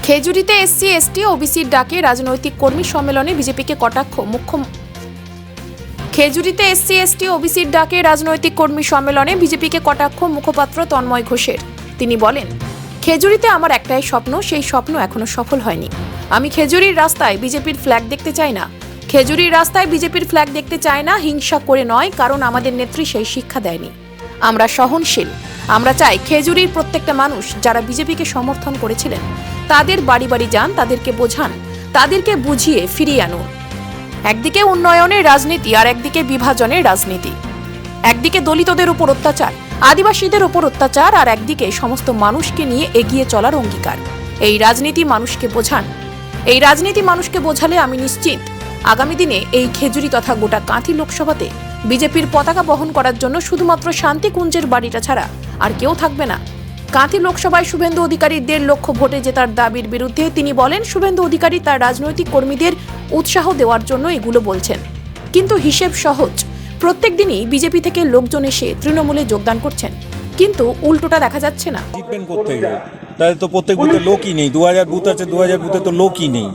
খেজুরিতে SC ST ওবিসির ডাকে রাজনৈতিক কর্মী সম্মেলনে বিজেপিকে কটাক্ষ খেজুরিতে এসসি এসটি ওবিসির ডাকে রাজনৈতিক কর্মী সম্মেলনে বিজেপিকে কটাক্ষ মুখপাত্র তন্ময় ঘোষের। তিনি বলেন, খেজুরিতে আমার একটাই স্বপ্ন, সেই স্বপ্ন এখনো সফল হয়নি। আমি খেজুরির রাস্তায় বিজেপির ফ্ল্যাগ দেখতে চাই না। খেজুরির রাস্তায় বিজেপির ফ্ল্যাগ দেখতে চাই না, হিংসা করে নয়, কারণ আমাদের নেত্রী সেই শিক্ষা দেয়নি। আমরা সহনশীল। আমরা চাই খেজুরির প্রত্যেকটা মানুষ যারা বিজেপিকে সমর্থন করেছিলেন তাদের বাড়ি বাড়ি যান, তাদেরকে বোঝান, তাদেরকে বুঝিয়ে ফিরিয়ে আনুন। একদিকে উন্নয়নের রাজনীতি আর একদিকে বিভাজনের রাজনীতি। একদিকে দলিতদের উপর অত্যাচার, আদিবাসীদের উপর অত্যাচার, আর একদিকে সমস্ত মানুষকে নিয়ে এগিয়ে চলার অঙ্গীকার। এই রাজনীতি মানুষকে বোঝান। এই রাজনীতি মানুষকে বোঝালে আমি নিশ্চিত আগামী দিনে এই খেজুরি তথা গোটা কাঁথি লোকসভাতে বিজেপির পতাকা বহন করার জন্য শুধুমাত্র শান্তিকুঞ্জের বাড়িটা ছাড়া আর কেউ থাকবে না। কাঁথি লোকসভায় শুভেন্দু অধিকারী 1.5 লক্ষ ভোটে জেতার দাবির বিরুদ্ধে তিনি বলেন, শুভেন্দু অধিকারী তার রাজনৈতিক কর্মীদের উৎসাহ দেওয়ার জন্য এগুলো বলছেন, কিন্তু হিসেব সহজ। প্রত্যেক দিনই বিজেপি থেকে লোকজন এসে তৃণমূলে যোগদান করছেন, কিন্তু উল্টোটা দেখা যাচ্ছে না। জিতবেন কোত্থেকে? তাহলে তো প্রত্যেক বুথে লোকই নেই। 2000 বুথ আছে, 2000 বুথে তো লোকই নেই।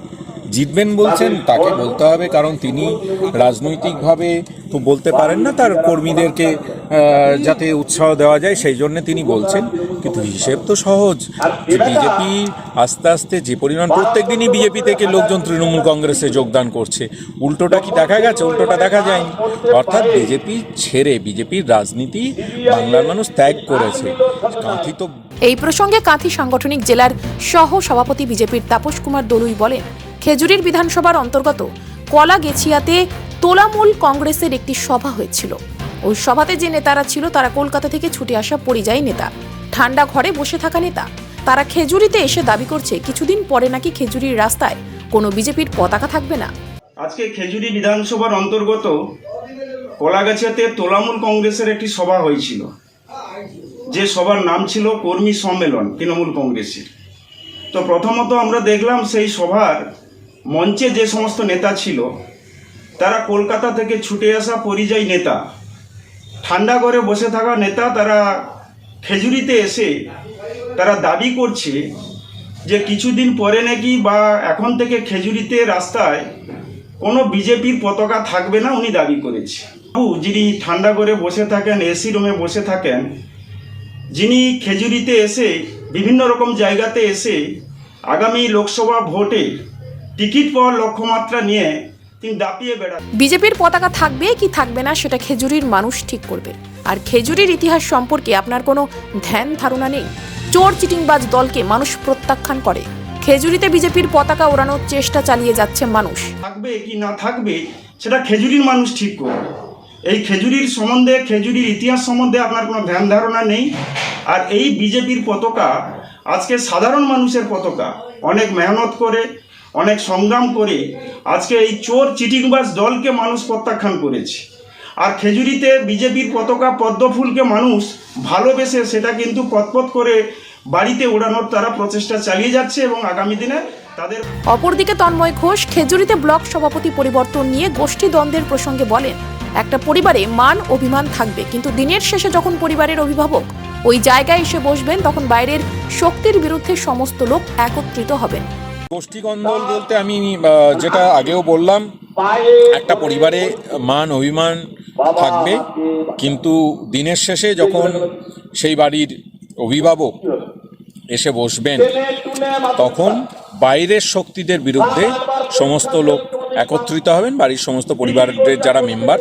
জিতবেন বলছেন, তাকে বলতে হবে, কারণ তিনি রাজনৈতিকভাবে তো বলতে পারেন না তার কর্মীদেরকে যাতে উৎসাহ দেওয়া যায়, সেই জন্য তিনি বলছেন। কিন্তু হিসেব তো সহজ, যে বিজেপি আস্তে আস্তে যে পরিমাণ প্রত্যেক দিনই বিজেপি থেকে লোকজন তৃণমূল কংগ্রেসে যোগদান করছে, উল্টোটা কি দেখা গেছে? উল্টোটা দেখা যায়নি। অর্থাৎ বিজেপি ছেড়ে বিজেপির রাজনীতি বাংলার মানুষ ত্যাগ করেছে। কাঁথি তো এই প্রসঙ্গে কাঁথি সাংগঠনিক জেলার সহ সভাপতি বিজেপির তাপস কুমার দলুই বলেন, খেজুরির বিধানসভার অন্তর্গত কলাগেছিয়াতে তোলামূল কংগ্রেসের একটি সভা হয়েছিল। ওই সভাতে যে নেতারা ছিল তারা কলকাতা থেকে ছুটে আসা পরিযায়ী নেতা, ঠান্ডা ঘরে বসে থাকা নেতা। তারা খেজুরিতে এসে দাবি করছে কিছুদিন পরে নাকি খেজুরির রাস্তায় কোনো বিজেপির পতাকা থাকবে না। আজকে খেজুরি বিধানসভার অন্তর্গত কলাগাছিয়াতে তোলামূল কংগ্রেসের একটি সভা হয়েছিল, যে সভার নাম ছিল কর্মী সম্মেলন তৃণমূল কংগ্রেসের। তো প্রথমত আমরা দেখলাম সেই সভার মঞ্চে যে সমস্ত নেতা ছিল তারা কলকাতা থেকে ছুটে আসা পরিযায়ী নেতা, ঠান্ডা ঘরে বসে থাকা নেতা। তারা খেজুরিতে এসে তারা দাবি করছে যে কিছুদিন পরে নাকি বা এখন থেকে খেজুরিতে রাস্তায় কোনো বিজেপির পতাকা থাকবে না, উনি দাবি করেছে। যিনি ঠান্ডা ঘরে বসে থাকেন, এসি রুমে বসে থাকেন, যিনি খেজুরিতে এসে বিভিন্ন রকম জায়গাতে এসে আগামী লোকসভা ভোটে টিকিট পাওয়ার লক্ষ্যমাত্রা নিয়ে তিনি দাপিয়ে বেড়ান। বিজেপির পতাকা থাকবে কি থাকবে না সেটা খেজুরির মানুষ ঠিক করবে। আর খেজুরির ইতিহাস সম্পর্কে আপনার কোনো ধ্যান ধারণা নেই। চোর চিটিংবাজ দলকে মানুষ প্রত্যাখ্যান করে। খেজুরিতে বিজেপির পতাকা ওড়ানোর চেষ্টা চালিয়ে যাচ্ছে মানুষ। থাকবে কি না থাকবে সেটা খেজুরির মানুষ ঠিক করবে। এই খেজুরির সম্বন্ধে, খেজুরির ইতিহাস সম্বন্ধে আপনার কোনো ধ্যান ধারণা নেই। আর এই বিজেপির পতাকা আজকে সাধারণ মানুষের পতাকা। অনেক মেহনত করে, অনেক সংগ্রাম করে আজকে এই চোর চিটিংবাজ দলকে মানুষ প্রত্যাখ্যান করেছে। আর খেজুরিতে বিজেপির পতাকা পদ্মফুলকে মানুষ ভালোবেসে সেটা কিন্তু পথপথ করে বাড়িতে ওড়ানোর তারা প্রচেষ্টা চালিয়ে যাচ্ছে এবং আগামী দিনে তাদের। অপরদিকে তন্ময় ঘোষ খেজুরিতে ব্লক সভাপতি পরিবর্তন নিয়ে গোষ্ঠী দ্বন্দ্বের প্রসঙ্গে বলেন, একটা পরিবারে মান অভিমান থাকবে, কিন্তু দিনের শেষে যখন পরিবারের অভিভাবক ওই জায়গায় এসে বসবেন তখন বাইরের শক্তির বিরুদ্ধে সমস্ত লোক একত্রিত হবেন। গোষ্ঠীকন্দল বলতে আমি যেটা আগেও বললাম, একটা পরিবারে মান অভিমান থাকবে, কিন্তু দিনের শেষে যখন সেই বাড়ির অভিভাবক এসে বসবেন তখন বাইরের শক্তিদের বিরুদ্ধে সমস্ত লোক একত্রিত হবেন, বাড়ির সমস্ত পরিবারের যারা মেম্বার।